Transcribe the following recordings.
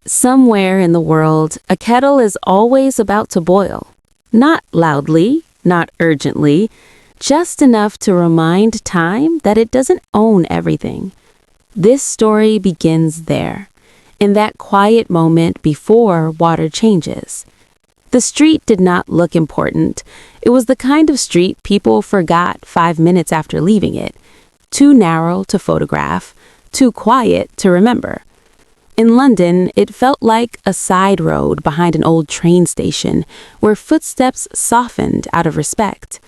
Somewhere in the world, a kettle is always about to boil. Not loudly, not urgently, just enough to remind time that it doesn't own everything. This story begins there, in that quiet moment before water changes. The street did not look important. It was the kind of street people forgot 5 minutes after leaving it. Too narrow to photograph, too quiet to remember. In London, it felt like a side road behind an old train station where footsteps softened out of respect.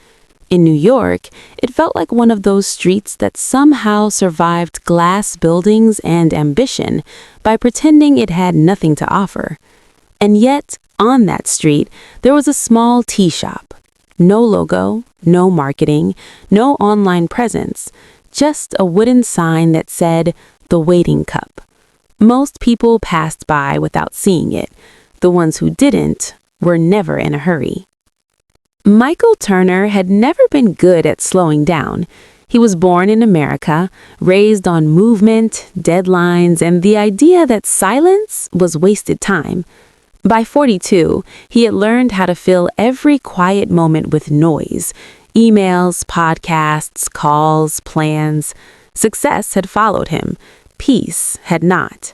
In New York, it felt like one of those streets that somehow survived glass buildings and ambition by pretending it had nothing to offer. And yet, on that street, there was a small tea shop. No logo, no marketing, no online presence, just a wooden sign that said, "The Waiting Cup." Most people passed by without seeing it. The ones who didn't were never in a hurry. Michael Turner had never been good at slowing down. He was born in America, raised on movement, deadlines, and the idea that silence was wasted time. By 42, he had learned how to fill every quiet moment with noise. Emails, podcasts, calls, plans. Success had followed him. Peace had not.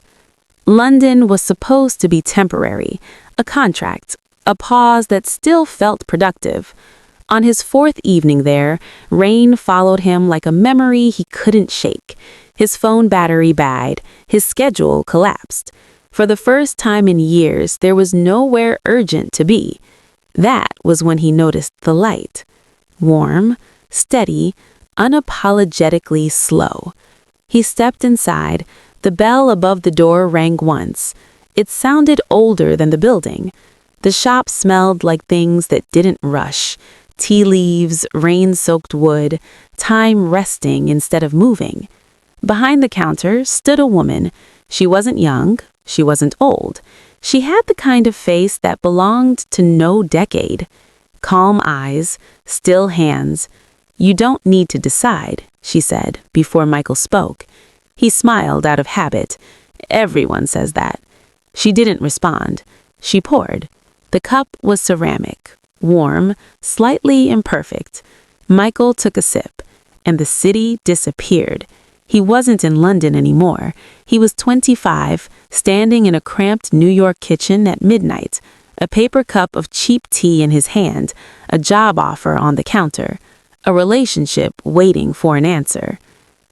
London was supposed to be temporary, a contract, a pause that still felt productive. On his fourth evening there, rain followed him like a memory he couldn't shake. His phone battery died, his schedule collapsed. For the first time in years, there was nowhere urgent to be. That was when he noticed the light. Warm, steady, unapologetically slow. He stepped inside. The bell above the door rang once. It sounded older than the building. The shop smelled like things that didn't rush. Tea leaves, rain-soaked wood, time resting instead of moving. Behind the counter stood a woman. She wasn't young. She wasn't old. She had the kind of face that belonged to no decade. Calm eyes, still hands. "You don't need to decide," she said, before Michael spoke. He smiled out of habit. Everyone says that. She didn't respond. She poured. The cup was ceramic, warm, slightly imperfect. Michael took a sip, and the city disappeared. He wasn't in London anymore. He was 25, standing in a cramped New York kitchen at midnight, a paper cup of cheap tea in his hand, a job offer on the counter, a relationship waiting for an answer.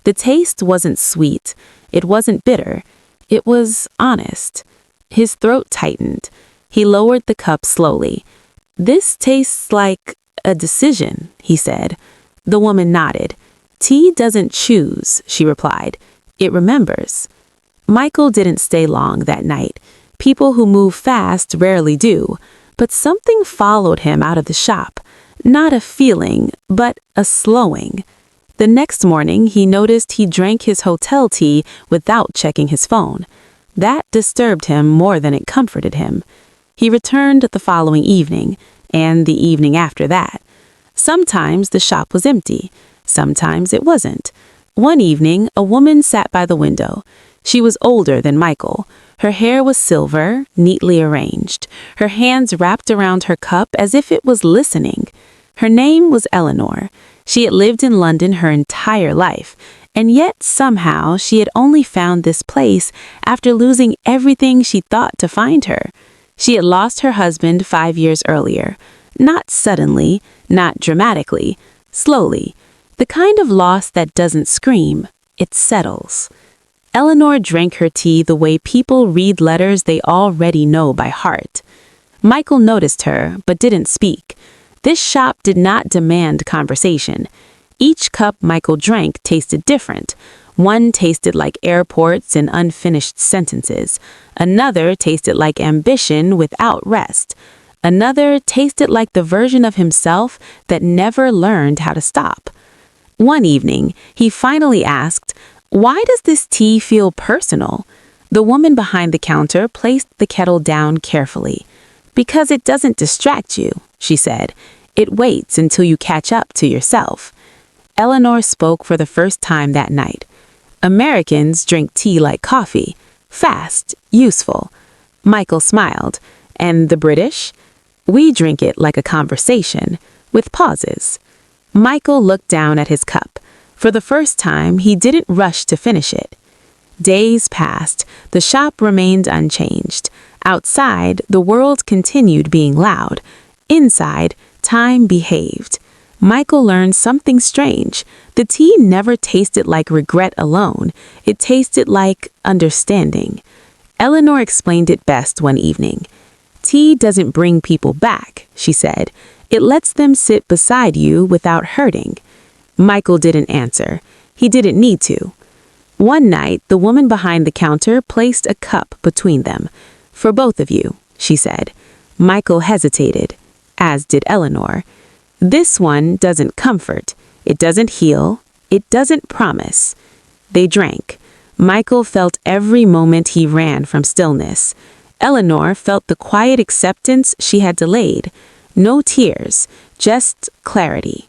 The taste wasn't sweet. It wasn't bitter. It was honest. His throat tightened. He lowered the cup slowly. "This tastes like a decision," he said. The woman nodded. "Tea doesn't choose," she replied. "It remembers." Michael didn't stay long that night. People who move fast rarely do. But something followed him out of the shop. Not a feeling, but a slowing. The next morning, he noticed he drank his hotel tea without checking his phone. That disturbed him more than it comforted him. He returned the following evening, and the evening after that. Sometimes the shop was empty. Sometimes it wasn't. One evening, a woman sat by the window. She was older than Michael. Her hair was silver, neatly arranged. Her hands wrapped around her cup as if it was listening. Her name was Eleanor. She had lived in London her entire life, and yet somehow she had only found this place after losing everything she thought to find her. She had lost her husband 5 years earlier. Not suddenly, not dramatically, slowly. The kind of loss that doesn't scream, it settles. Eleanor drank her tea the way people read letters they already know by heart. Michael noticed her, but didn't speak. This shop did not demand conversation. Each cup Michael drank tasted different. One tasted like airports and unfinished sentences. Another tasted like ambition without rest. Another tasted like the version of himself that never learned how to stop. One evening, he finally asked, "Why does this tea feel personal?" The woman behind the counter placed the kettle down carefully. "Because it doesn't distract you," she said. "It waits until you catch up to yourself." Eleanor spoke for the first time that night. Americans drink tea like coffee, fast, useful. Michael smiled. And the British? We drink it like a conversation, with pauses. Michael looked down at his cup. For the first time, he didn't rush to finish it. Days passed. The shop remained unchanged. Outside, the world continued being loud. Inside, time behaved. Michael learned something strange. The tea never tasted like regret alone. It tasted like understanding. Eleanor explained it best one evening. Tea doesn't bring people back, she said. It lets them sit beside you without hurting. Michael didn't answer. He didn't need to. One night, the woman behind the counter placed a cup between them. For both of you, she said. Michael hesitated, as did Eleanor. This one doesn't comfort. It doesn't heal. It doesn't promise. They drank. Michael felt every moment he ran from stillness. Eleanor felt the quiet acceptance she had delayed. No tears, just clarity.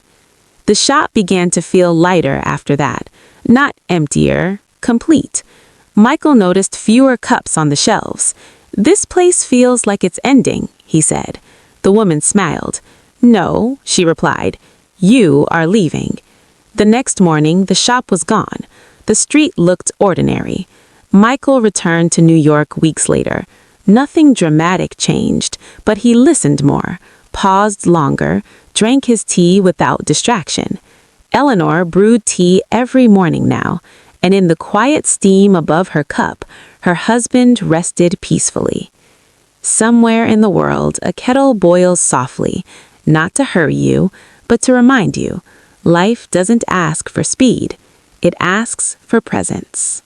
The shop began to feel lighter after that. Not emptier, complete. Michael noticed fewer cups on the shelves. This place feels like it's ending, he said. The woman smiled. No, she replied. You are leaving. The next morning, the shop was gone. The street looked ordinary. Michael returned to New York weeks later. Nothing dramatic changed, but he listened more, paused longer, drank his tea without distraction. Eleanor brewed tea every morning now, and in the quiet steam above her cup, her husband rested peacefully. Somewhere in the world, a kettle boils softly, not to hurry you, but to remind you, life doesn't ask for speed. It asks for presence.